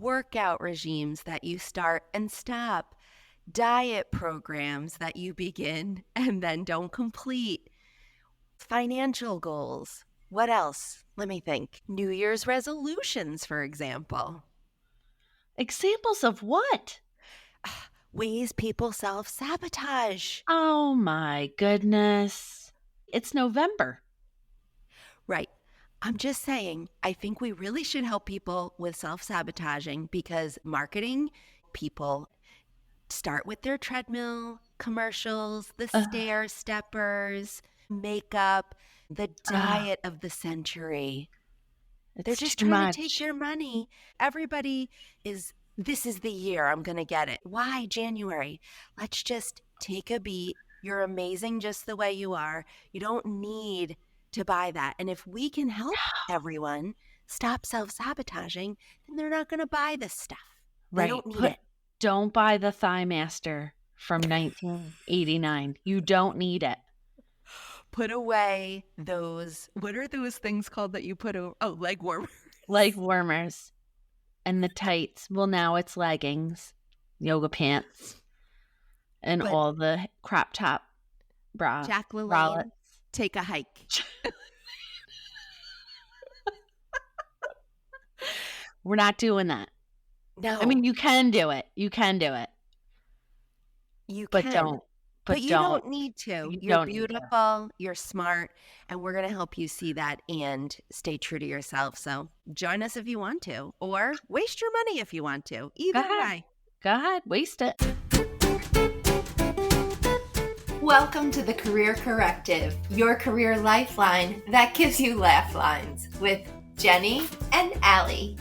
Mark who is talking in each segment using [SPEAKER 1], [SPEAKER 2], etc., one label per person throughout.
[SPEAKER 1] workout regimes that you start and stop, diet programs that you begin and then don't complete, financial goals. What else? Let me think. New Year's resolutions, for example.
[SPEAKER 2] Examples of what?
[SPEAKER 1] Ways people self-sabotage.
[SPEAKER 2] Oh my goodness. It's November.
[SPEAKER 1] Right. I'm just saying, I think we really should help people with self-sabotaging because marketing people start with their treadmill commercials, the
[SPEAKER 2] Ugh,
[SPEAKER 1] stair steppers, makeup, the
[SPEAKER 2] ugh,
[SPEAKER 1] diet of the century. They're
[SPEAKER 2] it's
[SPEAKER 1] just
[SPEAKER 2] too
[SPEAKER 1] trying to take
[SPEAKER 2] much.
[SPEAKER 1] your money. Everybody this is the year I'm going to get it. Why January? Let's just take a beat. You're amazing just the way you are. You don't need to buy that. And if we can help everyone stop self-sabotaging, then they're not going to buy this stuff. They
[SPEAKER 2] Right.
[SPEAKER 1] don't need it.
[SPEAKER 2] Don't buy the Thigh Master from 1989. You don't need it.
[SPEAKER 1] Put away those, what are those things called that you put over? Oh, leg warmers.
[SPEAKER 2] Leg warmers and the tights. Well, now it's leggings, yoga pants, and
[SPEAKER 1] But
[SPEAKER 2] all the crop top
[SPEAKER 1] Jack
[SPEAKER 2] bralettes.
[SPEAKER 1] LaLanne, take a hike.
[SPEAKER 2] We're not doing that.
[SPEAKER 1] No,
[SPEAKER 2] I mean, you can do it. You can do it.
[SPEAKER 1] you
[SPEAKER 2] But
[SPEAKER 1] can.
[SPEAKER 2] don't.
[SPEAKER 1] But
[SPEAKER 2] But
[SPEAKER 1] you
[SPEAKER 2] don't.
[SPEAKER 1] don't need to.
[SPEAKER 2] You
[SPEAKER 1] You're
[SPEAKER 2] don't need to.
[SPEAKER 1] beautiful, you're smart, and we're going to help you see that and stay true to yourself. So join us if you want to, or waste your money if you want to.
[SPEAKER 2] Go
[SPEAKER 1] Either
[SPEAKER 2] ahead.
[SPEAKER 1] way.
[SPEAKER 2] Go ahead. Waste it.
[SPEAKER 3] Welcome to the Career Corrective, your career lifeline that gives you laugh lines with Jenny and Allie.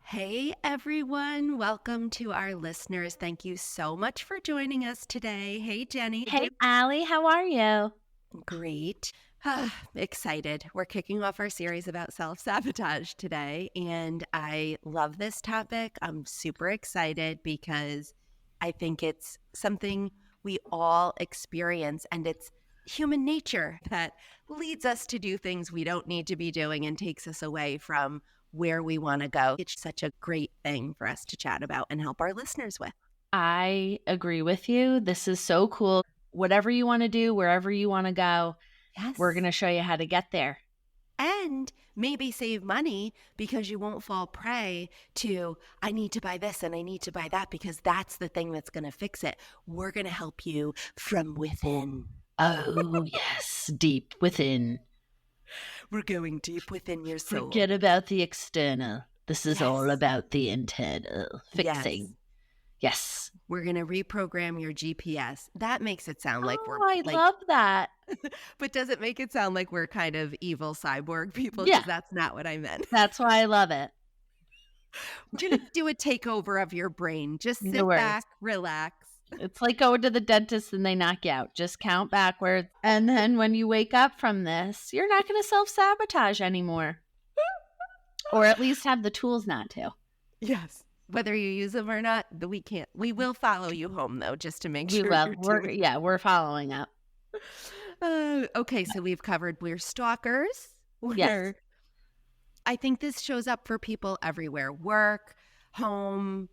[SPEAKER 1] Hey everyone, welcome to our listeners. Thank you so much for joining us today. Hey Jenny.
[SPEAKER 2] Hey, Allie, how are you?
[SPEAKER 1] Great. Excited. We're kicking off our series about self-sabotage today, and I love this topic. I'm super excited because I think it's something we all experience, and it's human nature that leads us to do things we don't need to be doing and takes us away from where we want to go. It's such a great thing for us to chat about and help our listeners with.
[SPEAKER 2] I agree with you. This is so cool. Whatever you want to do, wherever you want to go,
[SPEAKER 1] Yes.
[SPEAKER 2] we're going to show you how to get there.
[SPEAKER 1] And maybe save money because you won't fall prey to, I need to buy this and I need to buy that because that's the thing that's going to fix it. We're going to help you from within.
[SPEAKER 2] Oh, yes, deep within.
[SPEAKER 1] We're going deep within your soul.
[SPEAKER 2] Forget about the external. This is
[SPEAKER 1] Yes.
[SPEAKER 2] all about the internal fixing. Yes.
[SPEAKER 1] We're going to reprogram your GPS. That makes it sound like we're
[SPEAKER 2] I love that.
[SPEAKER 1] but does it make it sound like we're kind of evil cyborg people?
[SPEAKER 2] Yeah.
[SPEAKER 1] Because that's not what I meant.
[SPEAKER 2] That's why I love it.
[SPEAKER 1] We're going to do a takeover of your brain. Just sit
[SPEAKER 2] No worries.
[SPEAKER 1] back, relax.
[SPEAKER 2] It's like going to the dentist and they knock you out. Just count backwards. And then when you wake up from this, you're not going to self-sabotage anymore. Or at least have the tools not to.
[SPEAKER 1] Yes. Whether you use them or not, we will follow you home though, just to make sure.
[SPEAKER 2] We're following up.
[SPEAKER 1] Okay, so we've covered we're stalkers.
[SPEAKER 2] Yes.
[SPEAKER 1] I think this shows up for people everywhere. Work, home,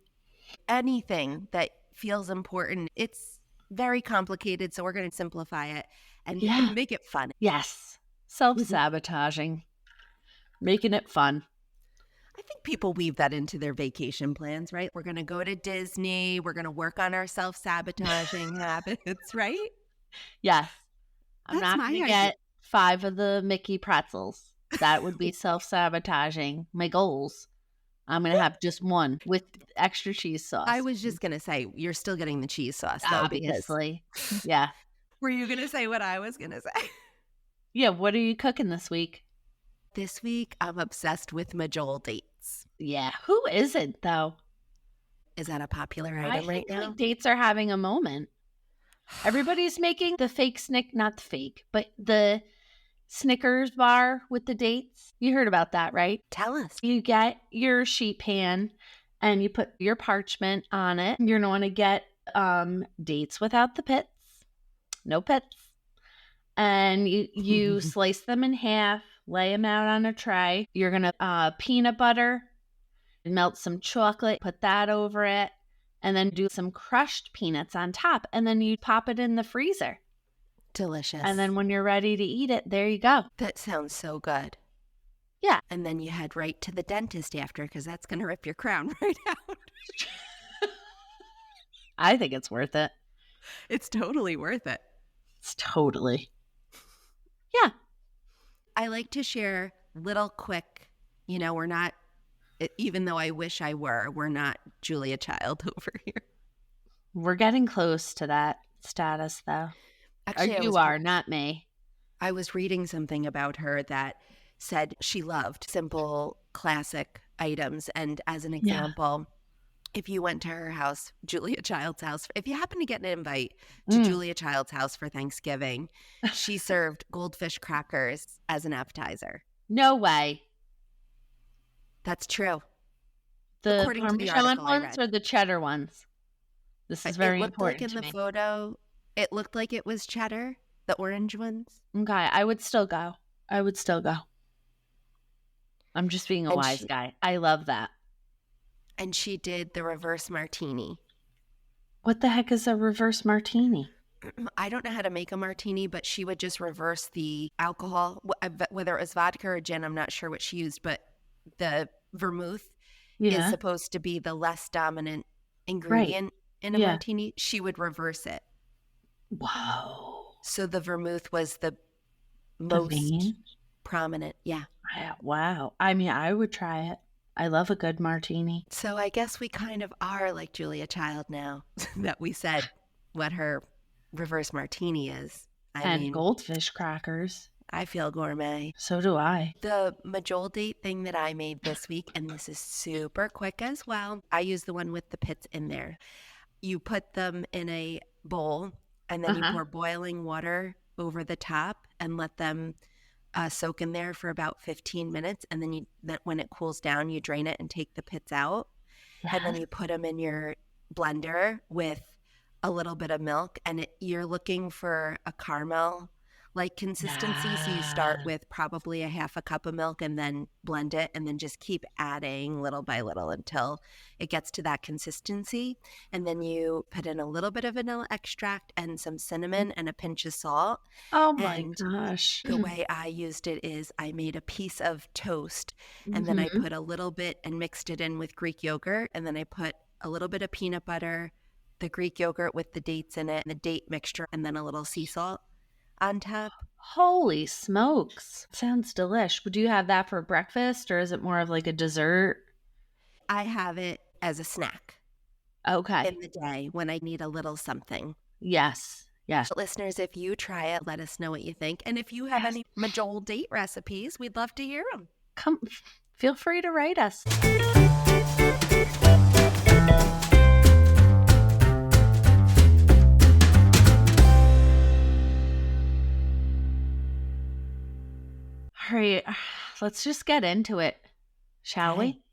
[SPEAKER 1] anything that feels important. It's very complicated, so we're going to simplify it and make it fun.
[SPEAKER 2] Yes. Self-sabotaging. Making it fun.
[SPEAKER 1] I think people weave that into their vacation plans, right? We're going to go to Disney. We're going to work on our self-sabotaging habits, right?
[SPEAKER 2] Yes. I'm
[SPEAKER 1] That's
[SPEAKER 2] not
[SPEAKER 1] my
[SPEAKER 2] going to
[SPEAKER 1] idea.
[SPEAKER 2] get 5 of the Mickey pretzels. That would be self-sabotaging my goals. I'm going to have just one with extra cheese sauce.
[SPEAKER 1] I was just going to say, you're still getting the cheese sauce, though.
[SPEAKER 2] Obviously. Yeah.
[SPEAKER 1] Were you going to say what I was going to say?
[SPEAKER 2] Yeah. What are you cooking this week?
[SPEAKER 1] This week, I'm obsessed with Majol dates.
[SPEAKER 2] Yeah. Who isn't, though?
[SPEAKER 1] Is that a popular
[SPEAKER 2] I
[SPEAKER 1] item right
[SPEAKER 2] think
[SPEAKER 1] now?
[SPEAKER 2] like dates are having a moment. Everybody's making the fake snick, not the fake, but the Snickers bar with the dates. You heard about that, right?
[SPEAKER 1] Tell us.
[SPEAKER 2] You get your sheet pan and you put your parchment on it. You're going to want to get dates without the pits. No pits. And you slice them in half, lay them out on a tray. You're going to peanut butter, melt some chocolate, put that over it, and then do some crushed peanuts on top. And then you pop it in the freezer.
[SPEAKER 1] Delicious.
[SPEAKER 2] And then when you're ready to eat it, there you go.
[SPEAKER 1] That sounds so good.
[SPEAKER 2] Yeah.
[SPEAKER 1] And then you head right to the dentist after, because that's going to rip your crown right out.
[SPEAKER 2] I think it's worth it.
[SPEAKER 1] It's totally worth it.
[SPEAKER 2] It's totally. Yeah.
[SPEAKER 1] I like to share little quick, we're not, even though I wish I were, we're not Julia Child over here.
[SPEAKER 2] We're getting close to that status, though.
[SPEAKER 1] Actually,
[SPEAKER 2] you are, not me.
[SPEAKER 1] I was reading something about her that said she loved simple, classic items. And as an example, if you went to her house, Julia Child's house, if you happen to get an invite to Julia Child's house for Thanksgiving, she served goldfish crackers as an appetizer.
[SPEAKER 2] No way.
[SPEAKER 1] That's true.
[SPEAKER 2] The
[SPEAKER 1] According to the
[SPEAKER 2] Parmesan
[SPEAKER 1] article I
[SPEAKER 2] ones
[SPEAKER 1] read.
[SPEAKER 2] or the cheddar ones? This is very
[SPEAKER 1] It looked
[SPEAKER 2] important
[SPEAKER 1] like in
[SPEAKER 2] to
[SPEAKER 1] the
[SPEAKER 2] me.
[SPEAKER 1] photo, it looked like it was cheddar, the orange ones.
[SPEAKER 2] Okay, I would still go. I'm just being a wise guy. I love that.
[SPEAKER 1] And she did the reverse martini.
[SPEAKER 2] What the heck is a reverse martini?
[SPEAKER 1] I don't know how to make a martini, but she would just reverse the alcohol, whether it was vodka or gin. I'm not sure what she used, but the vermouth is supposed to be the less dominant ingredient in a martini. She would reverse it.
[SPEAKER 2] Whoa.
[SPEAKER 1] So the vermouth was the most prominent. Yeah.
[SPEAKER 2] Wow. I mean, I would try it. I love a good martini.
[SPEAKER 1] So I guess we kind of are like Julia Child now that we said what her reverse martini is. I mean,
[SPEAKER 2] goldfish crackers.
[SPEAKER 1] I feel gourmet.
[SPEAKER 2] So do I.
[SPEAKER 1] The majol date thing that I made this week, and this is super quick as well. I use the one with the pits in there. You put them in a bowl, and then you pour boiling water over the top and let them soak in there for about 15 minutes. And then when it cools down, you drain it and take the pits out. And then you put them in your blender with a little bit of milk. And you're looking for a caramel like consistency. So you start with probably a half a cup of milk and then blend it and then just keep adding little by little until it gets to that consistency. And then you put in a little bit of vanilla extract and some cinnamon and a pinch of salt.
[SPEAKER 2] Oh my gosh.
[SPEAKER 1] The way I used it is I made a piece of toast and then I put a little bit and mixed it in with Greek yogurt. And then I put a little bit of peanut butter, the Greek yogurt with the dates in it, and the date mixture, and then a little sea salt on top.
[SPEAKER 2] Holy smokes. Sounds delish. Would you have that for breakfast or is it more of like a dessert?
[SPEAKER 1] I have it as a snack.
[SPEAKER 2] Okay.
[SPEAKER 1] In the day when I need a little something.
[SPEAKER 2] Yes. Yes.
[SPEAKER 1] Listeners, if you try it, let us know what you think. And if you have any majol date recipes, we'd love to hear them.
[SPEAKER 2] Feel free to write us. All right, let's just get into it, shall we?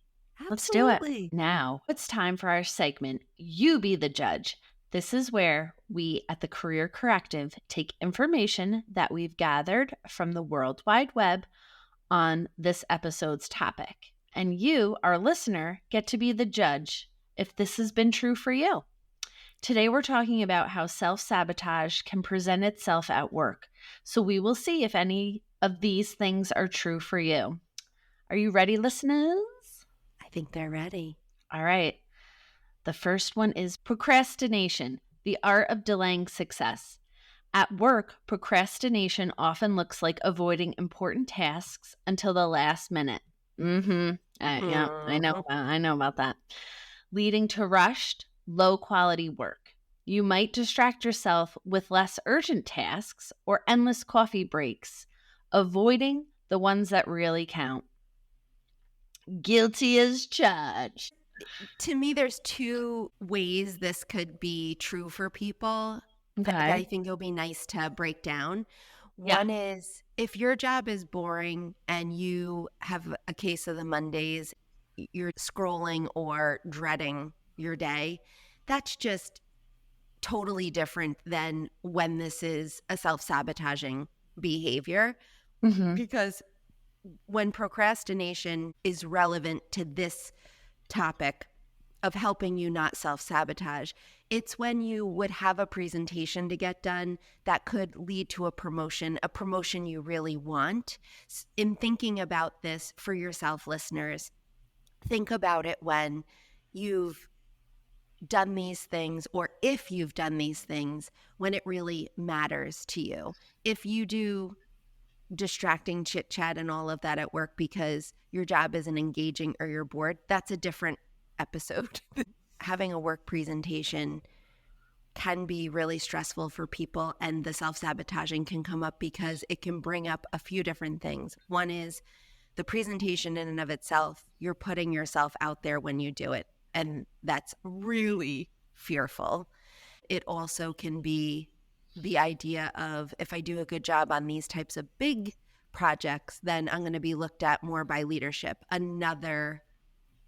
[SPEAKER 1] Absolutely.
[SPEAKER 2] Let's do it. Now, it's time for our segment, You Be the Judge. This is where we at the Career Corrective take information that we've gathered from the World Wide Web on this episode's topic. And you, our listener, get to be the judge if this has been true for you. Today, we're talking about how self-sabotage can present itself at work. So we will see if any of these things are true for you. Are you ready, listeners?
[SPEAKER 1] I think they're ready.
[SPEAKER 2] All right. The first one is procrastination, the art of delaying success. At work, procrastination often looks like avoiding important tasks until the last minute. Yeah, I know about that. Leading to rushed, low-quality work. You might distract yourself with less urgent tasks or endless coffee breaks, avoiding the ones that really count. Guilty as charged.
[SPEAKER 1] To me, there's two ways this could be true for people that I think it'll be nice to break down.
[SPEAKER 2] Yeah.
[SPEAKER 1] One is if your job is boring and you have a case of the Mondays, you're scrolling or dreading your day, that's just totally different than when this is a self-sabotaging behavior.
[SPEAKER 2] Mm-hmm.
[SPEAKER 1] Because when procrastination is relevant to this topic of helping you not self-sabotage, it's when you would have a presentation to get done that could lead to a promotion you really want. In thinking about this for yourself, listeners, think about it when you've done these things, or if you've done these things when it really matters to you. If you do distracting chit chat and all of that at work because your job isn't engaging or you're bored, that's a different episode. Having a work presentation can be really stressful for people, and the self-sabotaging can come up because it can bring up a few different things. One is the presentation in and of itself. You're putting yourself out there when you do it, and that's really fearful. It also can be the idea of, if I do a good job on these types of big projects, then I'm going to be looked at more by leadership. Another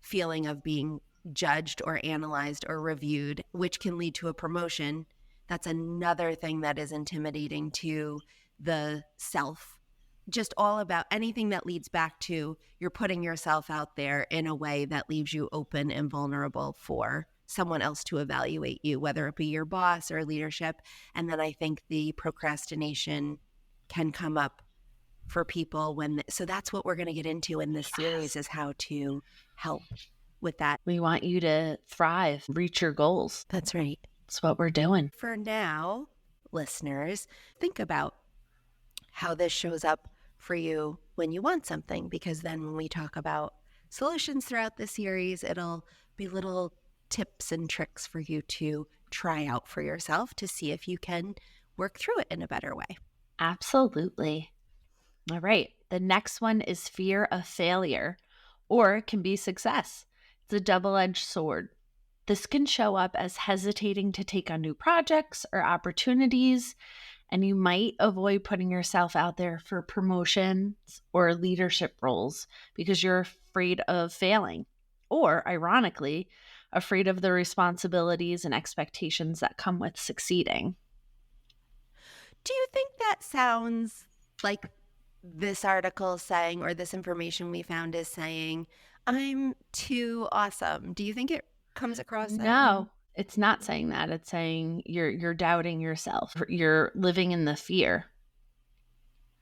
[SPEAKER 1] feeling of being judged or analyzed or reviewed, which can lead to a promotion. That's another thing that is intimidating to the self. Just all about anything that leads back to you're putting yourself out there in a way that leaves you open and vulnerable for someone else to evaluate you, whether it be your boss or leadership. And then I think the procrastination can come up for people so that's what we're going to get into in this series, is how to help with that.
[SPEAKER 2] We want you to thrive, reach your goals.
[SPEAKER 1] That's right.
[SPEAKER 2] That's what we're doing.
[SPEAKER 1] For now, listeners, think about how this shows up for you when you want something, because then when we talk about solutions throughout the series, it'll be little tips and tricks for you to try out for yourself to see if you can work through it in a better way.
[SPEAKER 2] Absolutely. All right. The next one is fear of failure, or it can be success. It's a double-edged sword. This can show up as hesitating to take on new projects or opportunities, and you might avoid putting yourself out there for promotions or leadership roles because you're afraid of failing, or ironically, afraid of the responsibilities and expectations that come with succeeding.
[SPEAKER 1] Do you think that sounds like this article is saying, or this information we found is saying, I'm too awesome? Do you think it comes across that?
[SPEAKER 2] No, it's not saying that. It's saying you're doubting yourself. You're living in the fear.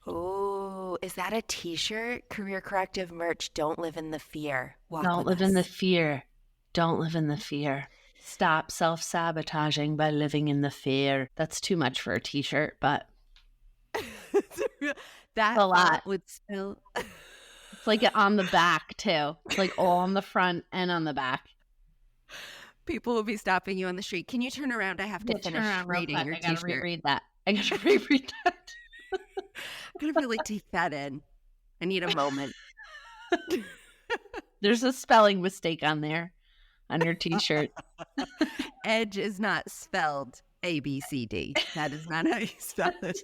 [SPEAKER 1] Oh, is that a t-shirt? Career Corrective merch. Don't live in the fear.
[SPEAKER 2] Don't live in the fear. Don't live in the fear. Stop self-sabotaging by living in the fear. That's too much for a t-shirt, but
[SPEAKER 1] that
[SPEAKER 2] a lot
[SPEAKER 1] would still.
[SPEAKER 2] It's like on the back too. It's like all on the front and on the back.
[SPEAKER 1] People will be stopping you on the street. Can you turn around? I have to finish reading your t-shirt.
[SPEAKER 2] I gotta reread that. I gotta reread that.
[SPEAKER 1] I'm gonna really take that in. I need a moment.
[SPEAKER 2] There's a spelling mistake on there, on your t-shirt.
[SPEAKER 1] Edge is not spelled ABCD. That is not how you spell it.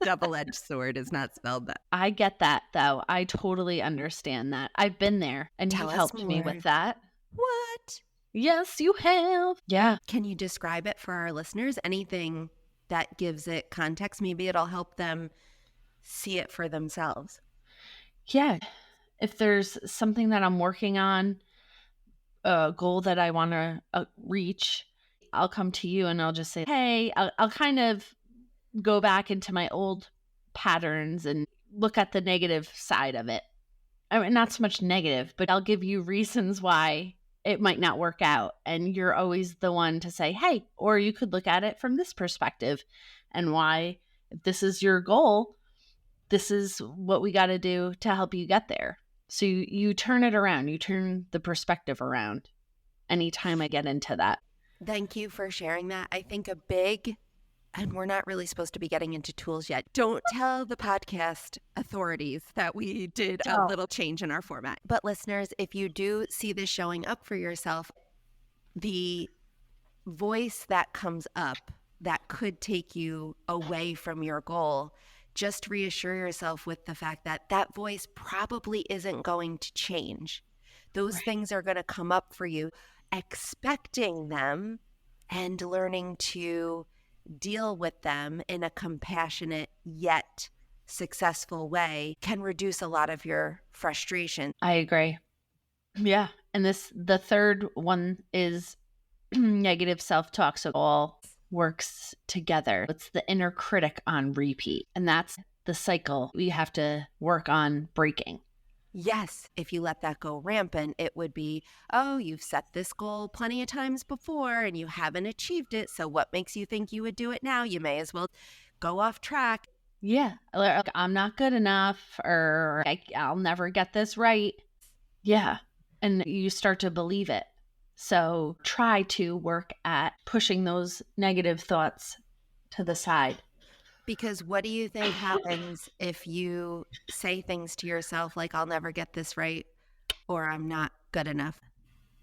[SPEAKER 1] Double-edged sword is not spelled that.
[SPEAKER 2] I get that, though. I totally understand that. I've been there, and you helped me with that.
[SPEAKER 1] What?
[SPEAKER 2] Yes, you have. Yeah.
[SPEAKER 1] Can you describe it for our listeners? Anything that gives it context? Maybe it'll help them see it for themselves.
[SPEAKER 2] Yeah. If there's something that I'm working on, a goal that I want to reach, I'll come to you and I'll just say, hey, I'll kind of go back into my old patterns and look at the negative side of it. I mean, not so much negative, but I'll give you reasons why it might not work out. And you're always the one to say, hey, or you could look at it from this perspective and why, if this is your goal, this is what we got to do to help you get there. So you turn it around, you turn the perspective around anytime I get into that.
[SPEAKER 1] Thank you for sharing that. I think a big, and we're not really supposed to be getting into tools yet. Don't tell the podcast authorities that we did a little change in our format. But listeners, if you do see this showing up for yourself, the voice that comes up that could take you away from your goal just reassure yourself with the fact that that voice probably isn't going to change. Those things are going to come up for you. Expecting them and learning to deal with them in a compassionate yet successful way can reduce a lot of your frustration.
[SPEAKER 2] I agree. Yeah. And the third one is negative self-talk. So all works together. It's the inner critic on repeat. And that's the cycle we have to work on breaking.
[SPEAKER 1] Yes, if you let that go rampant, it would be, oh, you've set this goal plenty of times before and you haven't achieved it. So what makes you think you would do it now? You may as well go off track.
[SPEAKER 2] Yeah. Like, I'm not good enough, or I'll never get this right. Yeah. And you start to believe it. So try to work at pushing those negative thoughts to the side.
[SPEAKER 1] Because what do you think happens if you say things to yourself like, I'll never get this right, or I'm not good enough?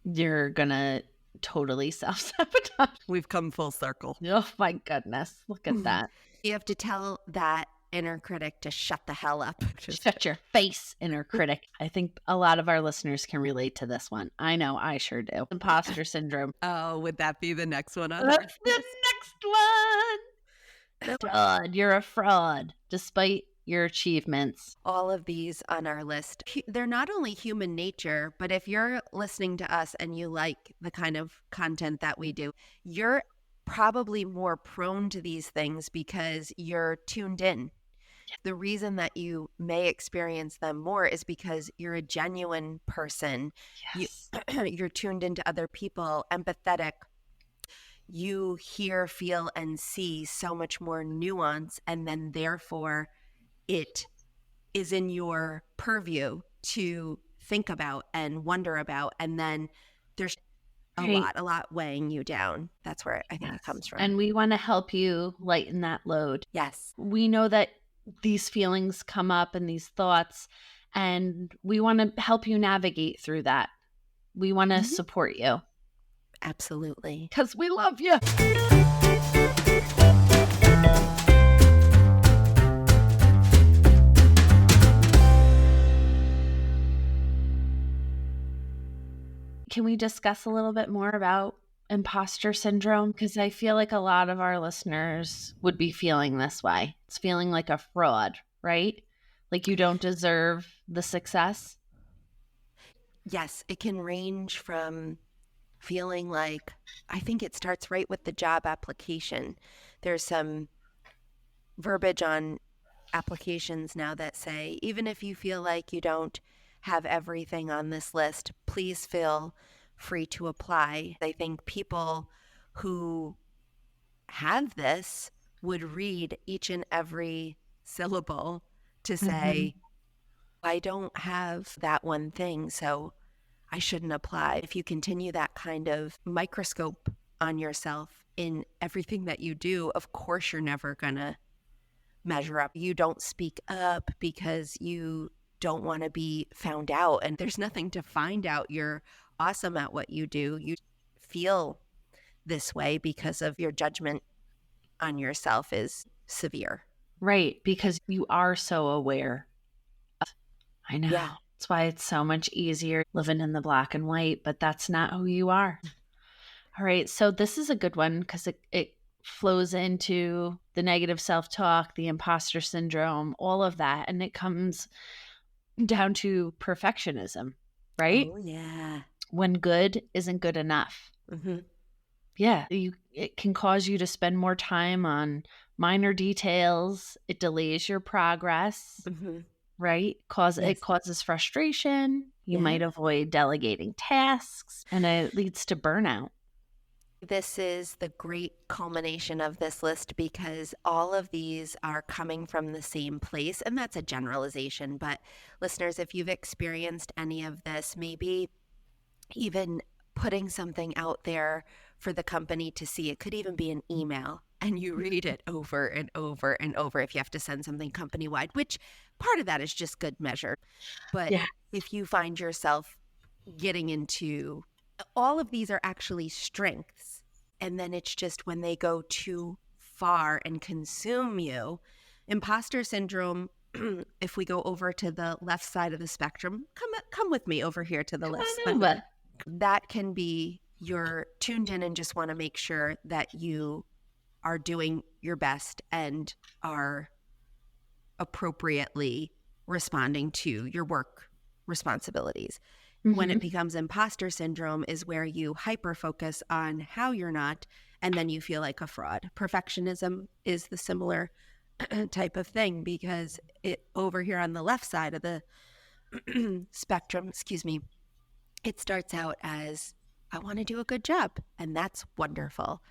[SPEAKER 2] You're going to totally self-sabotage.
[SPEAKER 1] We've come full circle.
[SPEAKER 2] Oh my goodness. Look at that.
[SPEAKER 1] You have to tell that inner critic to shut the hell up.
[SPEAKER 2] Shut your face, inner critic. I think a lot of our listeners can relate to this one. I know I sure do. Imposter syndrome.
[SPEAKER 1] Oh, would that be the next one on
[SPEAKER 2] That's the next one. Fraud. You're a fraud, despite your achievements.
[SPEAKER 1] All of these on our list, they're not only human nature, but if you're listening to us and you like the kind of content that we do, you're probably more prone to these things because you're tuned in. The reason that you may experience them more is because you're a genuine person.
[SPEAKER 2] Yes.
[SPEAKER 1] You're tuned into other people, empathetic. You hear, feel, and see so much more nuance, and then therefore it is in your purview to think about and wonder about, and then there's a lot weighing you down. That's where I think it comes from.
[SPEAKER 2] And we want to help you lighten that load.
[SPEAKER 1] Yes.
[SPEAKER 2] We know that these feelings come up and these thoughts, and we want to help you navigate through that. We want to support you.
[SPEAKER 1] Absolutely.
[SPEAKER 2] Because we love you. Can we discuss a little bit more about imposter syndrome? Because I feel like a lot of our listeners would be feeling this way. It's feeling like a fraud, right? Like you don't deserve the success.
[SPEAKER 1] Yes, it can range from feeling like, I think it starts right with the job application. There's some verbiage on applications now that say, even if you feel like you don't have everything on this list, please feel free to apply. I think people who have this would read each and every syllable to say, I don't have that one thing, so I shouldn't apply. If you continue that kind of microscope on yourself in everything that you do, of course you're never going to measure up. You don't speak up because you don't want to be found out, and there's nothing to find out. You're awesome at what you do. You feel this way because of your judgment on yourself is severe.
[SPEAKER 2] Right, because you are so aware. I know.
[SPEAKER 1] Yeah.
[SPEAKER 2] That's why it's so much easier living in the black and white, but that's not who you are. All right, so this is a good one because it flows into the negative self-talk, the imposter syndrome, all of that, and it comes down to perfectionism, right?
[SPEAKER 1] Oh, yeah.
[SPEAKER 2] When good isn't good enough. Yeah, it can cause you to spend more time on minor details. It delays your progress, right? It causes frustration. You might avoid delegating tasks, and it leads to burnout.
[SPEAKER 1] This is the great culmination of this list because all of these are coming from the same place, and that's a generalization. But listeners, if you've experienced any of this, maybe even putting something out there for the company to see, it could even be an email, and you read it over and over and over if you have to send something company-wide, which part of that is just good measure. But if you find yourself getting into, all of these are actually strengths, and then it's just when they go too far and consume you, Imposter syndrome, if we go over to the left side of the spectrum, come with me over here to the left side.
[SPEAKER 2] Over.
[SPEAKER 1] That can be you're tuned in and just want to make sure that you are doing your best and are appropriately responding to your work responsibilities. When it becomes imposter syndrome is where you hyper focus on how you're not, and then you feel like a fraud. Perfectionism is the similar type of thing, because it over here on the left side of the spectrum, it starts out as I want to do a good job, and that's wonderful.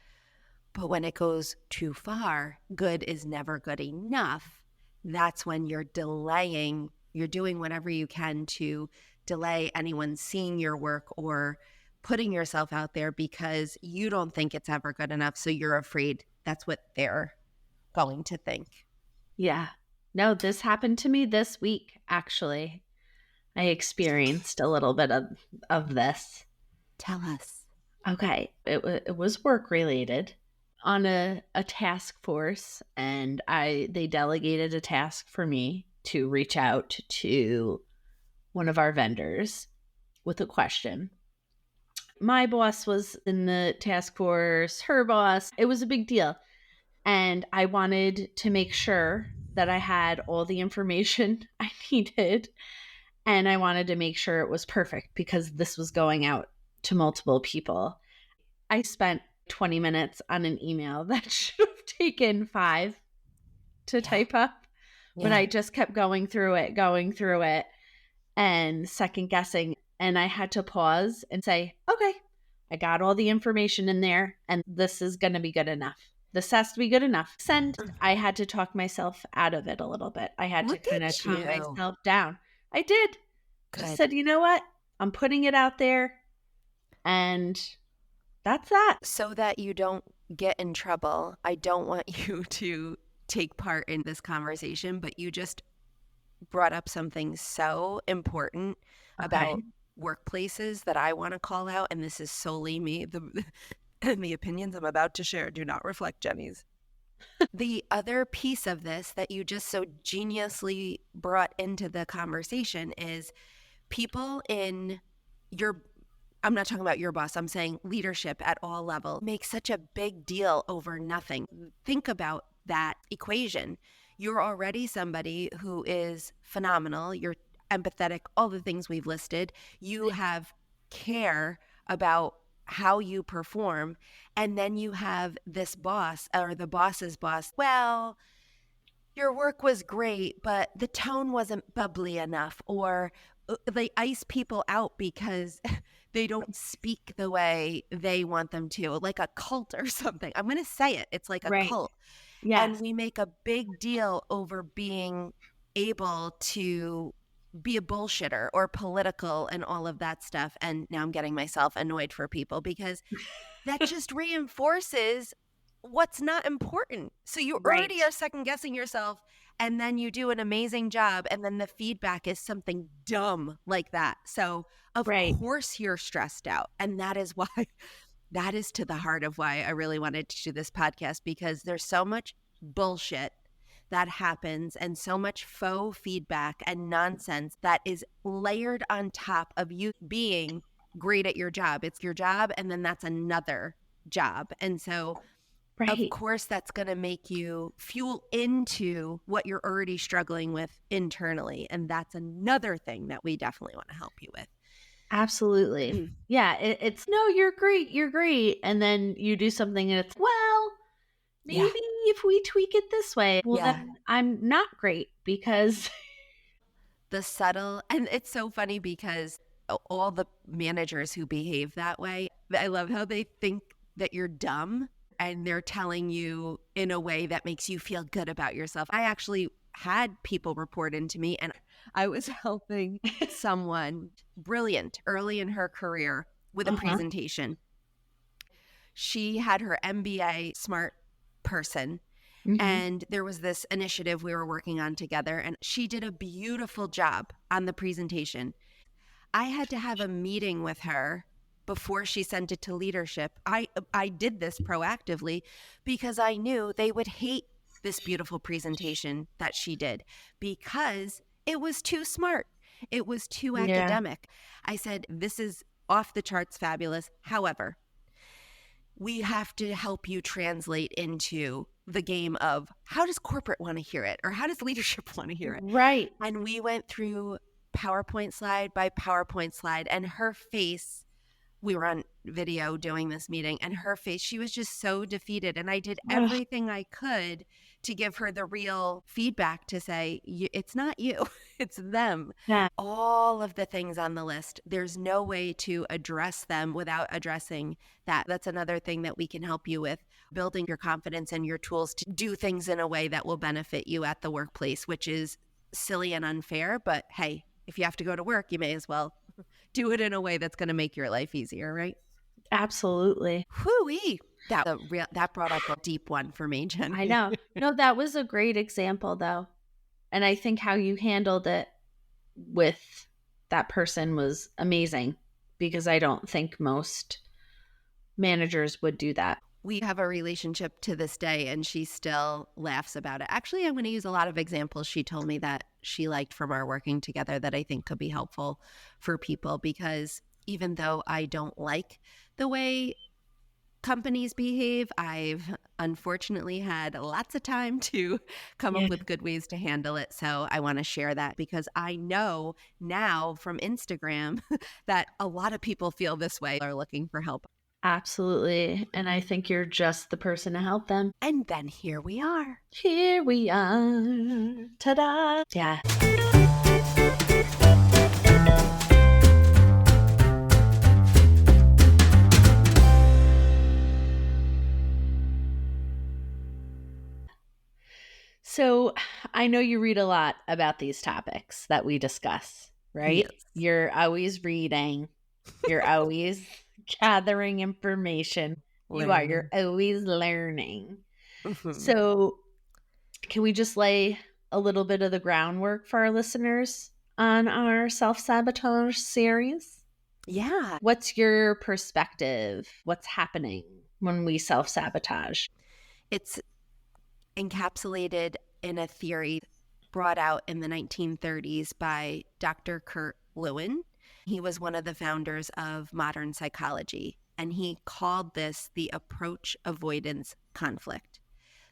[SPEAKER 1] But when it goes too far, good is never good enough. That's when you're delaying, you're doing whatever you can to delay anyone seeing your work or putting yourself out there because you don't think it's ever good enough. So you're afraid that's what they're going to think.
[SPEAKER 2] Yeah. No, this happened to me this week, actually. I experienced a little bit of this.
[SPEAKER 1] Tell us.
[SPEAKER 2] Okay. It was work related on a task force, and they delegated a task for me to reach out to one of our vendors with a question. My boss was in the task force, her boss. It was a big deal. And I wanted to make sure that I had all the information I needed. And I wanted to make sure it was perfect because this was going out to multiple people. I spent 20 minutes on an email that should have taken 5 to type up. But I just kept going through it and second guessing. And I had to pause and say, okay, I got all the information in there and this is going to be good enough. This has to be good enough. I had to talk myself out of it a little bit. I had to kind of calm myself down. I did.
[SPEAKER 1] Good.
[SPEAKER 2] Just said, you know what? I'm putting it out there and that's that.
[SPEAKER 1] So that you don't get in trouble, I don't want you to take part in this conversation, but you just brought up something so important about workplaces that I want to call out, and this is solely me. The opinions I'm about to share do not reflect Jenny's. The other piece of this that you just so geniusly brought into the conversation is people in your, I'm not talking about your boss, I'm saying leadership at all levels, make such a big deal over nothing. Think about that equation. You're already somebody who is phenomenal. You're empathetic, all the things we've listed. You have care about how you perform. And then you have this boss or the boss's boss. Well, your work was great, but the tone wasn't bubbly enough, or they ice people out because they don't speak the way they want them to, like a cult or something. I'm going to say it. It's like a cult. Yes. And we make a big deal over being able to be a bullshitter or political and all of that stuff. And now I'm getting myself annoyed for people because that just reinforces what's not important. So you already are second guessing yourself, and then you do an amazing job, and then the feedback is something dumb like that. So of course you're stressed out. And that is why, that is to the heart of why I really wanted to do this podcast, because there's so much bullshit that happens and so much faux feedback and nonsense that is layered on top of you being great at your job. It's your job, and then that's another job. And so of course that's going to make you fuel into what you're already struggling with internally. And that's another thing that we definitely want to help you with.
[SPEAKER 2] Absolutely. Yeah. It's no, you're great. And then you do something and it's, well, maybe if we tweak it this way, well, then I'm not great because
[SPEAKER 1] the subtle, and it's so funny because all the managers who behave that way, I love how they think that you're dumb and they're telling you in a way that makes you feel good about yourself. I actually had people report into me, and I was helping someone brilliant early in her career with a presentation. She had her MBA smart person, and there was this initiative we were working on together, and she did a beautiful job on the presentation. I had to have a meeting with her before she sent it to leadership. I did this proactively because I knew they would hate this beautiful presentation that she did because it was too smart. It was too academic. I said, this is off the charts fabulous. However, we have to help you translate into the game of how does corporate want to hear it or how does leadership want to hear it?
[SPEAKER 2] Right.
[SPEAKER 1] And we went through PowerPoint slide by PowerPoint slide, and her face, we were on video doing this meeting, and her face, she was just so defeated. And I did everything I could to give her the real feedback to say, it's not you, it's them.
[SPEAKER 2] Yeah.
[SPEAKER 1] All of the things on the list, there's no way to address them without addressing that. That's another thing that we can help you with, building your confidence and your tools to do things in a way that will benefit you at the workplace, which is silly and unfair. But hey, if you have to go to work, you may as well do it in a way that's going to make your life easier, right?
[SPEAKER 2] Absolutely.
[SPEAKER 1] Whoo-wee. That brought up a deep one for me, Jen.
[SPEAKER 2] I know. No, that was a great example, though. And I think how you handled it with that person was amazing, because I don't think most managers would do that.
[SPEAKER 1] We have a relationship to this day, and she still laughs about it. Actually, I'm going to use a lot of examples she told me that she liked from our working together that I think could be helpful for people, because even though I don't like the way companies behave, I've unfortunately had lots of time to come up with good ways to handle it. So I want to share that, because I know now from Instagram that a lot of people feel this way, are looking for help.
[SPEAKER 2] Absolutely. And I think you're just the person to help them.
[SPEAKER 1] And then here we are.
[SPEAKER 2] Here we are. Ta-da. Yeah. So I know you read a lot about these topics that we discuss, right?
[SPEAKER 1] Yes.
[SPEAKER 2] You're always reading. You're always gathering information. You're always learning. So can we just lay a little bit of the groundwork for our listeners on our self-sabotage series?
[SPEAKER 1] Yeah.
[SPEAKER 2] What's your perspective? What's happening when we self-sabotage?
[SPEAKER 1] It's encapsulated in a theory brought out in the 1930s by Dr. Kurt Lewin. He was one of the founders of modern psychology, and he called this the approach avoidance conflict.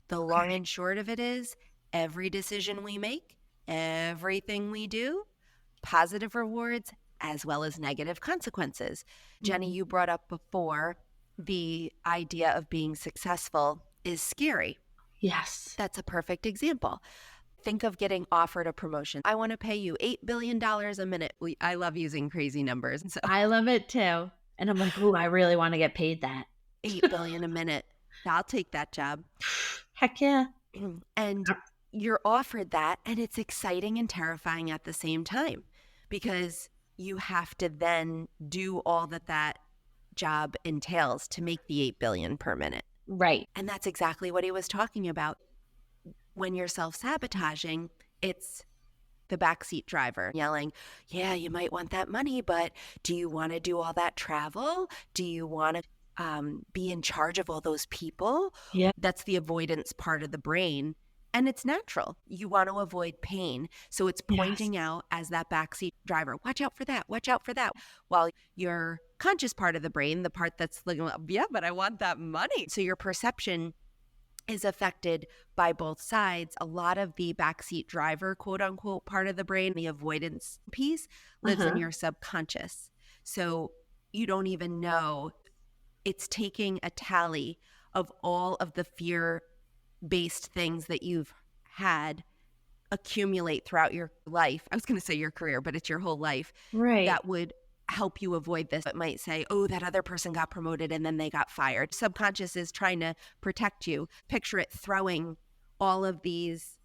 [SPEAKER 1] The long and short of it is, every decision we make, everything we do, positive rewards as well as negative consequences. Jenny, you brought up before the idea of being successful is scary.
[SPEAKER 2] Yes.
[SPEAKER 1] That's a perfect example. Think of getting offered a promotion. I want to pay you $8 billion a minute. I love using crazy numbers. So
[SPEAKER 2] I love it too. And I'm like, I really want to get paid that.
[SPEAKER 1] $8 billion a minute. I'll take that job.
[SPEAKER 2] Heck yeah.
[SPEAKER 1] And you're offered that, and it's exciting and terrifying at the same time, because you have to then do all that job entails to make the $8 billion per minute.
[SPEAKER 2] Right.
[SPEAKER 1] And that's exactly what he was talking about. When you're self-sabotaging, it's the backseat driver yelling, yeah, you might want that money, but do you want to do all that travel? Do you want to be in charge of all those people?
[SPEAKER 2] Yeah.
[SPEAKER 1] That's the avoidance part of the brain. And it's natural. You want to avoid pain. So it's pointing out as that backseat driver, watch out for that, watch out for that. While your conscious part of the brain, the part that's like, yeah, but I want that money. So your perception is affected by both sides. A lot of the backseat driver, quote unquote, part of the brain, the avoidance piece, lives in your subconscious. So you don't even know. It's taking a tally of all of the fear-based things that you've had accumulate throughout your life. I was going to say your career, but it's your whole life.
[SPEAKER 2] Right.
[SPEAKER 1] That would help you avoid this. It might say, oh, that other person got promoted and then they got fired. Subconscious is trying to protect you. Picture it throwing all of these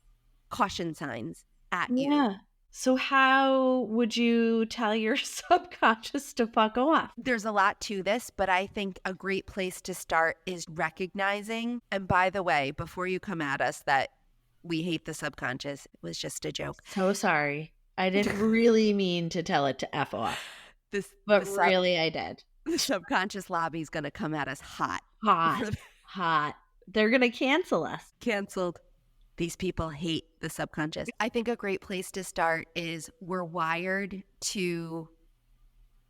[SPEAKER 1] caution signs at you.
[SPEAKER 2] Yeah. So how would you tell your subconscious to fuck off?
[SPEAKER 1] There's a lot to this, but I think a great place to start is recognizing. And by the way, before you come at us that we hate the subconscious, it was just a joke.
[SPEAKER 2] So sorry. I didn't really mean to tell it to F off. But really I did.
[SPEAKER 1] The subconscious lobby is going to come at us hot.
[SPEAKER 2] Hot. They're going to cancel us.
[SPEAKER 1] Canceled. These people hate the subconscious. I think a great place to start is we're wired to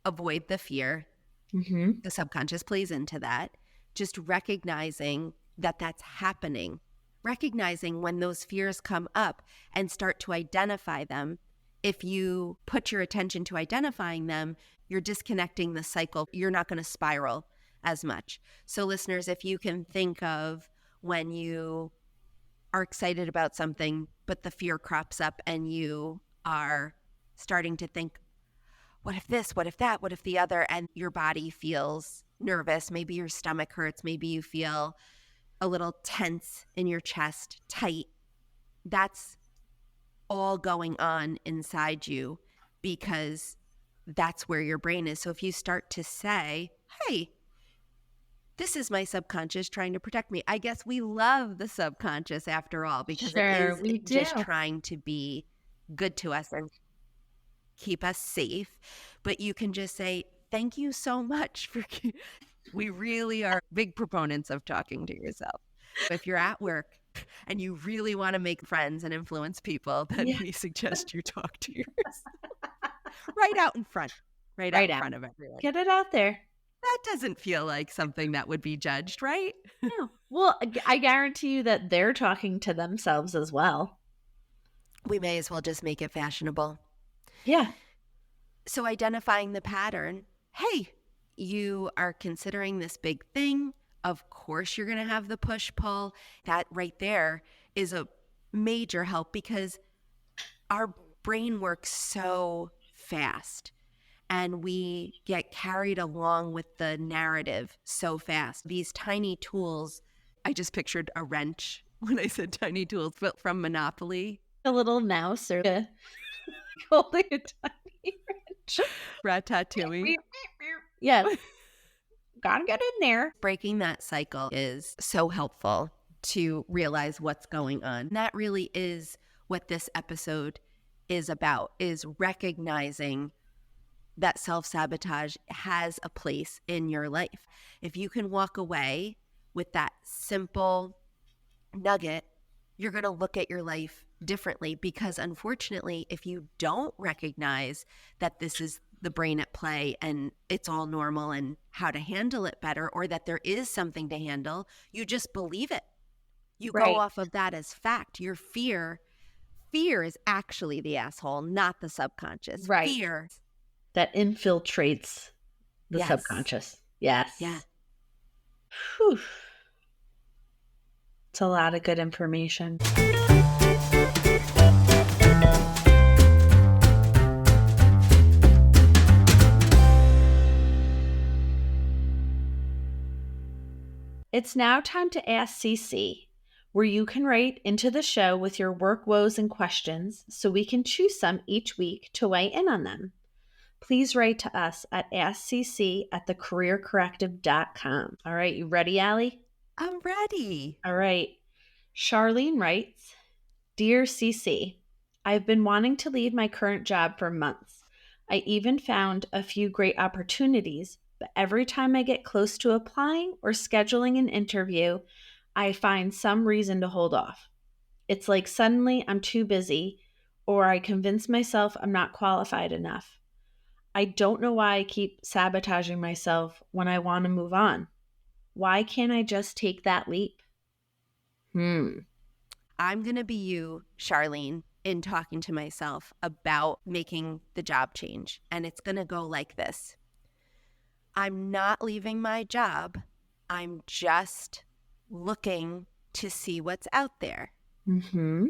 [SPEAKER 1] avoid the fear.
[SPEAKER 2] Mm-hmm.
[SPEAKER 1] The subconscious plays into that. Just recognizing that that's happening, recognizing when those fears come up and start to identify them. If you put your attention to identifying them, you're disconnecting the cycle. You're not going to spiral as much. So listeners, if you can think of when you are excited about something, but the fear crops up and you are starting to think, what if this, what if that, what if the other, and your body feels nervous, maybe your stomach hurts, maybe you feel a little tense in your chest, tight. That's all going on inside you because that's where your brain is. So if you start to say, hey, this is my subconscious trying to protect me. I guess we love the subconscious after all because it is
[SPEAKER 2] we
[SPEAKER 1] just
[SPEAKER 2] do.
[SPEAKER 1] trying to be good to us and keep us safe. But you can just say, thank you so much for we really are big proponents of talking to yourself. If you're at work and you really want to make friends and influence people, then we suggest you talk to yourself right out in front, right out in front of everyone.
[SPEAKER 2] Get it out there.
[SPEAKER 1] That doesn't feel like something that would be judged, right?
[SPEAKER 2] No. Well, I guarantee you that they're talking to themselves as well.
[SPEAKER 1] We may as well just make it fashionable.
[SPEAKER 2] Yeah.
[SPEAKER 1] So identifying the pattern, hey, you are considering this big thing. Of course, you're going to have the push-pull. That right there is a major help because our brain works so fast and we get carried along with the narrative so fast. These tiny tools, I just pictured a wrench when I said tiny tools, but from Monopoly.
[SPEAKER 2] A little mouse or holding a tiny wrench.
[SPEAKER 1] Ratatouille.
[SPEAKER 2] Yes. Gotta get in there.
[SPEAKER 1] Breaking that cycle is so helpful to realize what's going on. That really is what this episode is about, is recognizing that self-sabotage has a place in your life. If you can walk away with that simple nugget, you're going to look at your life differently because unfortunately, if you don't recognize that this is the brain at play and it's all normal and how to handle it better, or that there is something to handle, you just believe it. You go off of that as fact. Your fear is actually the asshole, not the subconscious.
[SPEAKER 2] Right.
[SPEAKER 1] Fear
[SPEAKER 2] that infiltrates the subconscious. Yes.
[SPEAKER 1] Yeah.
[SPEAKER 2] Whew. It's a lot of good information. It's now time to Ask CC, where you can write into the show with your work woes and questions so we can choose some each week to weigh in on them. Please write to us at askcc@thecareercorrective.com. All right, you ready, Allie?
[SPEAKER 1] I'm ready.
[SPEAKER 2] All right. Charlene writes, Dear CC, I've been wanting to leave my current job for months. I even found a few great opportunities, but every time I get close to applying or scheduling an interview, I find some reason to hold off. It's like suddenly I'm too busy, or I convince myself I'm not qualified enough. I don't know why I keep sabotaging myself when I want to move on. Why can't I just take that leap?
[SPEAKER 1] I'm going to be you, Charlene, in talking to myself about making the job change. And it's going to go like this. I'm not leaving my job. I'm just looking to see what's out there.
[SPEAKER 2] Mm-hmm.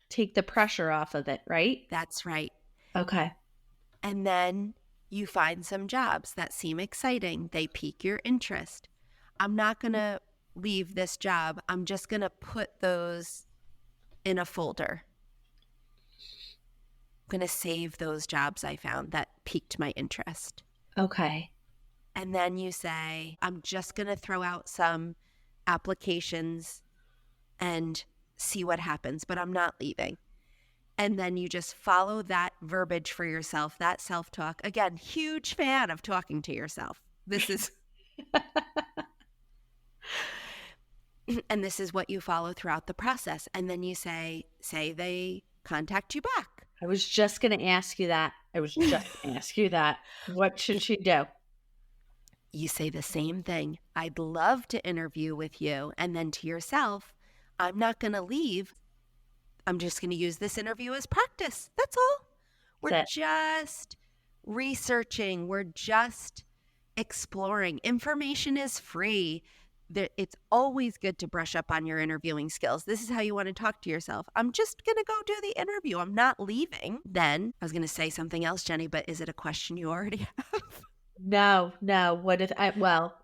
[SPEAKER 2] Take the pressure off of it, right?
[SPEAKER 1] That's right.
[SPEAKER 2] Okay.
[SPEAKER 1] And then you find some jobs that seem exciting. They pique your interest. I'm not going to leave this job. I'm just going to put those in a folder. I'm going to save those jobs I found that piqued my interest.
[SPEAKER 2] Okay.
[SPEAKER 1] And then you say, I'm just going to throw out some applications and see what happens, but I'm not leaving. And then you just follow that verbiage for yourself, that self-talk. Again, huge fan of talking to yourself. This is... And this is what you follow throughout the process. And then you say they contact you back.
[SPEAKER 2] I was just going to ask you that. What should she do?
[SPEAKER 1] You say the same thing. I'd love to interview with you. And then to yourself, I'm not going to leave. I'm just going to use this interview as practice. That's all. We're just researching. We're just exploring. Information is free. It's always good to brush up on your interviewing skills. This is how you want to talk to yourself. I'm just going to go do the interview. I'm not leaving. Then I was going to say something else, Jenny, but is it a question you already have?
[SPEAKER 2] No. What if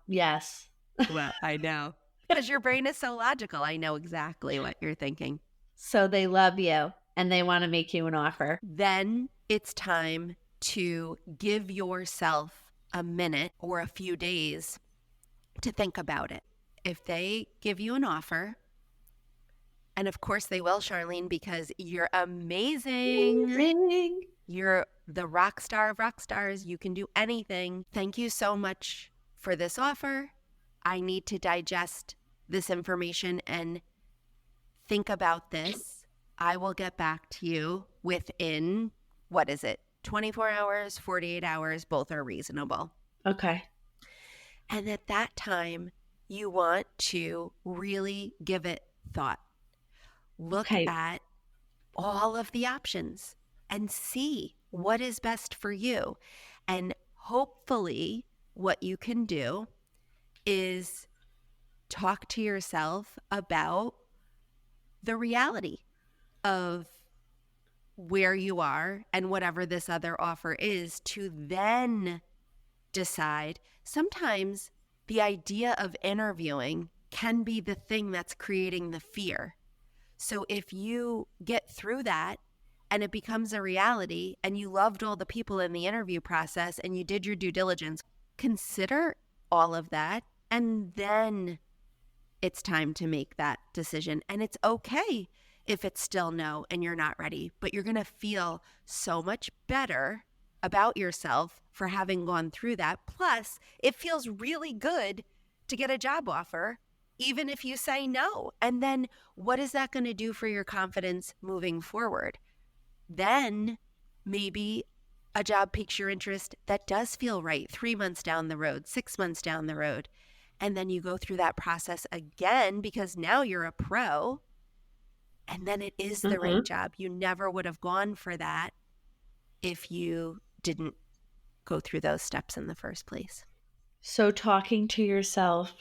[SPEAKER 2] yes.
[SPEAKER 1] Well, I know. Because your brain is so logical. I know exactly what you're thinking.
[SPEAKER 2] So they love you and they want to make you an offer.
[SPEAKER 1] Then it's time to give yourself a minute or a few days to think about it. If they give you an offer, and of course they will, Charlene, because you're amazing. You're the rock star of rock stars. You can do anything. Thank you so much for this offer. I need to digest this information and think about this. I will get back to you within, 24 hours, 48 hours, both are reasonable.
[SPEAKER 2] Okay.
[SPEAKER 1] And at that time, you want to really give it thought. Look at all of the options and see what is best for you. And hopefully what you can do is talk to yourself about the reality of where you are and whatever this other offer is, to then decide. Sometimes the idea of interviewing can be the thing that's creating the fear. So if you get through that and it becomes a reality and you loved all the people in the interview process and you did your due diligence, consider all of that, and then it's time to make that decision. And it's okay if it's still no and you're not ready, but you're going to feel so much better about yourself for having gone through that. Plus, it feels really good to get a job offer, even if you say no. And then what is that going to do for your confidence moving forward? Then maybe a job piques your interest that does feel right 3 months down the road, 6 months down the road. And then you go through that process again because now you're a pro. And then it is the right job. You never would have gone for that if you didn't go through those steps in the first place.
[SPEAKER 2] So talking to yourself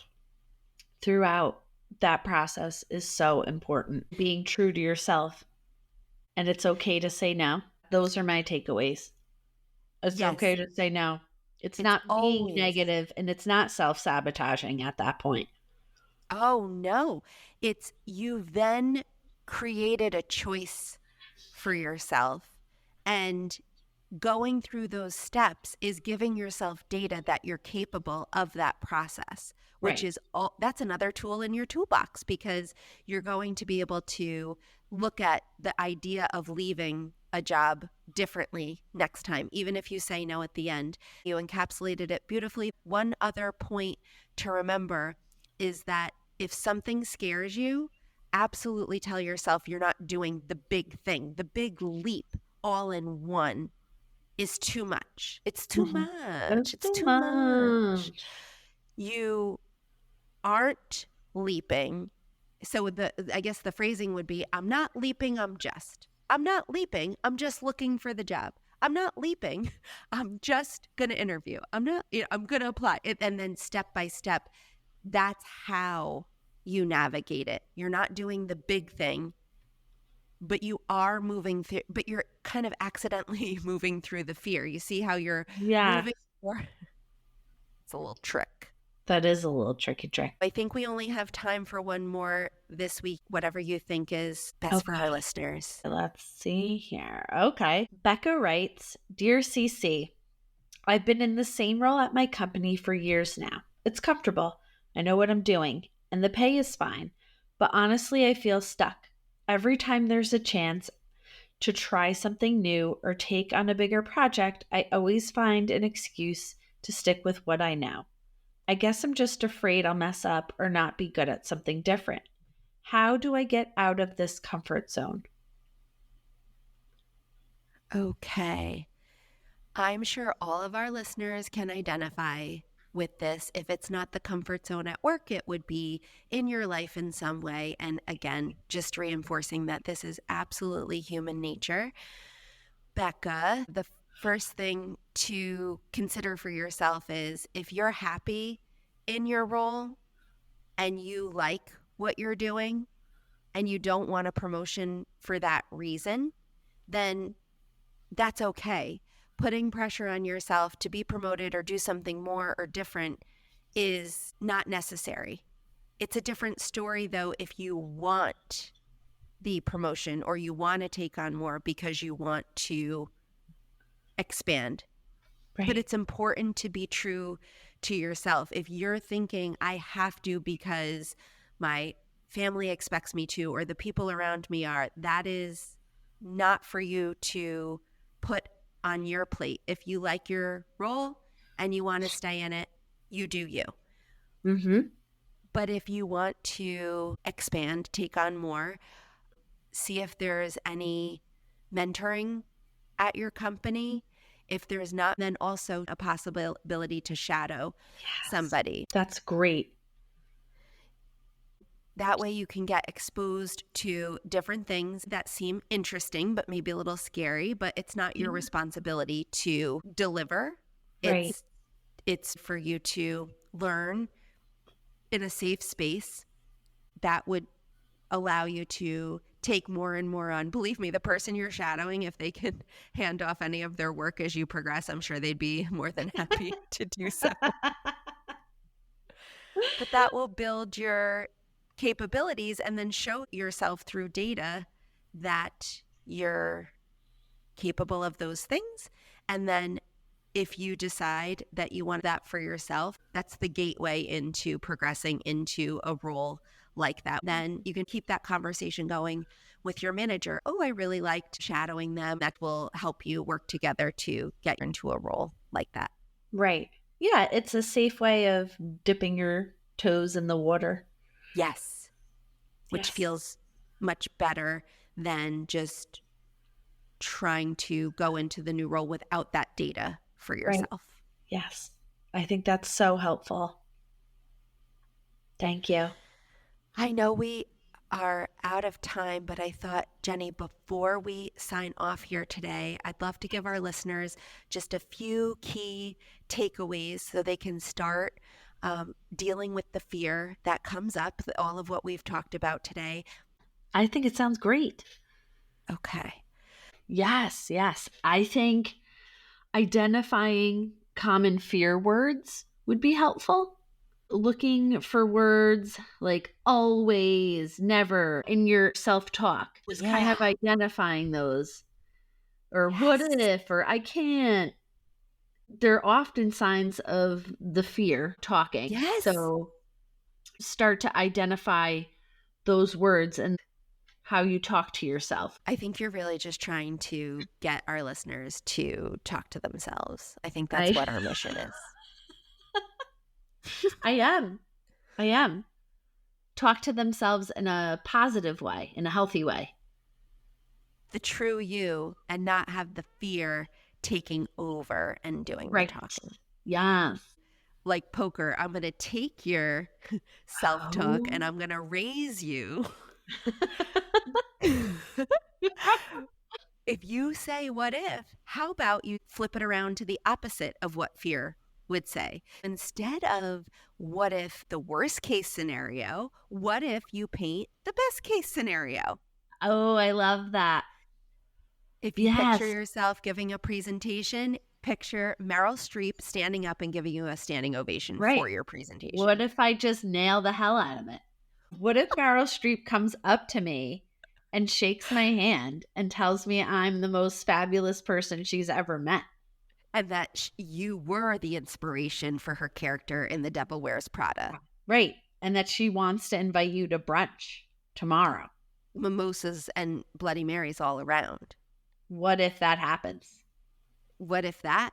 [SPEAKER 2] throughout that process is so important. Being true to yourself. And it's okay to say no. Those are my takeaways. It's okay to say no. It's not being negative, and it's not self-sabotaging at that point.
[SPEAKER 1] Oh, no. It's you've then created a choice for yourself, and going through those steps is giving yourself data that you're capable of that process, which is that's another tool in your toolbox, because you're going to be able to look at the idea of leaving a job differently next time, even if you say no at the end. You encapsulated it beautifully. One other point to remember is that if something scares you, absolutely tell yourself you're not doing the big thing. The big leap all in one is too much. It's too much. It's too much. You aren't leaping. So I guess the phrasing would be, I'm not leaping, I'm not leaping, I'm just looking for the job. I'm not leaping, I'm just going to interview. I'm going to apply. And then step by step, that's how you navigate it. You're not doing the big thing, but you are moving through, but you're kind of accidentally moving through the fear. You see how you're moving forward? It's a little trick.
[SPEAKER 2] That is a little tricky trick.
[SPEAKER 1] I think we only have time for one more this week, whatever you think is best for our listeners.
[SPEAKER 2] Let's see here. Okay. Becca writes, Dear CC, I've been in the same role at my company for years now. It's comfortable. I know what I'm doing, and the pay is fine. But honestly, I feel stuck. Every time there's a chance to try something new or take on a bigger project, I always find an excuse to stick with what I know. I guess I'm just afraid I'll mess up or not be good at something different. How do I get out of this comfort zone?
[SPEAKER 1] Okay. I'm sure all of our listeners can identify with this. If it's not the comfort zone at work, it would be in your life in some way. And again, just reinforcing that this is absolutely human nature. Becca, the first thing to consider for yourself is if you're happy in your role and you like what you're doing and you don't want a promotion for that reason, then that's okay. Putting pressure on yourself to be promoted or do something more or different is not necessary. It's a different story, though, if you want the promotion or you want to take on more because you want to expand.
[SPEAKER 2] Right.
[SPEAKER 1] But it's important to be true to yourself. If you're thinking, I have to because my family expects me to, or the people around me are, that is not for you to put on your plate. If you like your role and you want to stay in it, you do you.
[SPEAKER 2] Mm-hmm.
[SPEAKER 1] But if you want to expand, take on more, see if there's any mentoring at your company. If there's not, then also a possibility to shadow somebody.
[SPEAKER 2] That's great.
[SPEAKER 1] That way you can get exposed to different things that seem interesting, but maybe a little scary, but it's not your responsibility to deliver.
[SPEAKER 2] Right.
[SPEAKER 1] It's for you to learn in a safe space that would allow you to take more and more on. Believe me, the person you're shadowing, if they can hand off any of their work as you progress, I'm sure they'd be more than happy to do so. But that will build your capabilities and then show yourself through data that you're capable of those things. And then if you decide that you want that for yourself, that's the gateway into progressing into a role like that. Then you can keep that conversation going with your manager. Oh, I really liked shadowing them. That will help you work together to get into a role like that.
[SPEAKER 2] Right. Yeah, it's a safe way of dipping your toes in the water.
[SPEAKER 1] Yes. Which feels much better than just trying to go into the new role without that data for yourself.
[SPEAKER 2] Right. Yes. I think that's so helpful. Thank you.
[SPEAKER 1] I know we are out of time, but I thought, Jenny, before we sign off here today, I'd love to give our listeners just a few key takeaways so they can start dealing with the fear that comes up, all of what we've talked about today.
[SPEAKER 2] I think it sounds great.
[SPEAKER 1] Okay.
[SPEAKER 2] Yes. I think identifying common fear words would be helpful. Looking for words like always, never in your self-talk. Just kind of identifying those. Or what if, or I can't. They're often signs of the fear talking.
[SPEAKER 1] Yes.
[SPEAKER 2] So start to identify those words and how you talk to yourself.
[SPEAKER 1] I think you're really just trying to get our listeners to talk to themselves. I think that's what our mission is.
[SPEAKER 2] I am. Talk to themselves in a positive way, in a healthy way.
[SPEAKER 1] The true you, and not have the fear taking over and doing the talking.
[SPEAKER 2] Yes.
[SPEAKER 1] Like poker, I'm going to take your self-talk and I'm going to raise you. If you say what if, how about you flip it around to the opposite of what fear would say? Instead of what if the worst case scenario, what if you paint the best case scenario?
[SPEAKER 2] Oh, I love that.
[SPEAKER 1] If you picture yourself giving a presentation, picture Meryl Streep standing up and giving you a standing ovation for your presentation.
[SPEAKER 2] What if I just nail the hell out of it? What if Meryl Streep comes up to me and shakes my hand and tells me I'm the most fabulous person she's ever met?
[SPEAKER 1] And that you were the inspiration for her character in The Devil Wears Prada.
[SPEAKER 2] Right. And that she wants to invite you to brunch tomorrow.
[SPEAKER 1] Mimosas and Bloody Marys all around.
[SPEAKER 2] What if that happens?
[SPEAKER 1] What if that?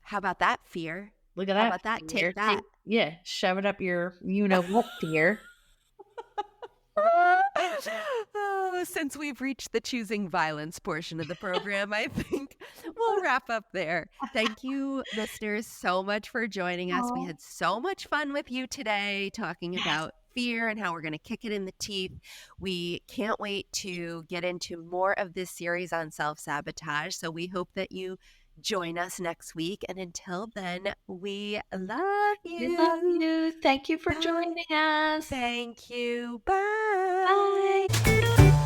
[SPEAKER 1] How about that fear?
[SPEAKER 2] Look at
[SPEAKER 1] How
[SPEAKER 2] that.
[SPEAKER 1] about that?
[SPEAKER 2] Fear.
[SPEAKER 1] Take that.
[SPEAKER 2] Yeah, shove it up your what dear.
[SPEAKER 1] Oh, since we've reached the choosing violence portion of the program, I think we'll wrap up there. Thank you, listeners, so much for joining us. We had so much fun with you today talking about fear and how we're going to kick it in the teeth. We can't wait to get into more of this series on self-sabotage. So we hope that you join us next week. And until then, we love you.
[SPEAKER 2] We love you. Thank you for joining us.
[SPEAKER 1] Thank you. Bye.
[SPEAKER 2] Bye.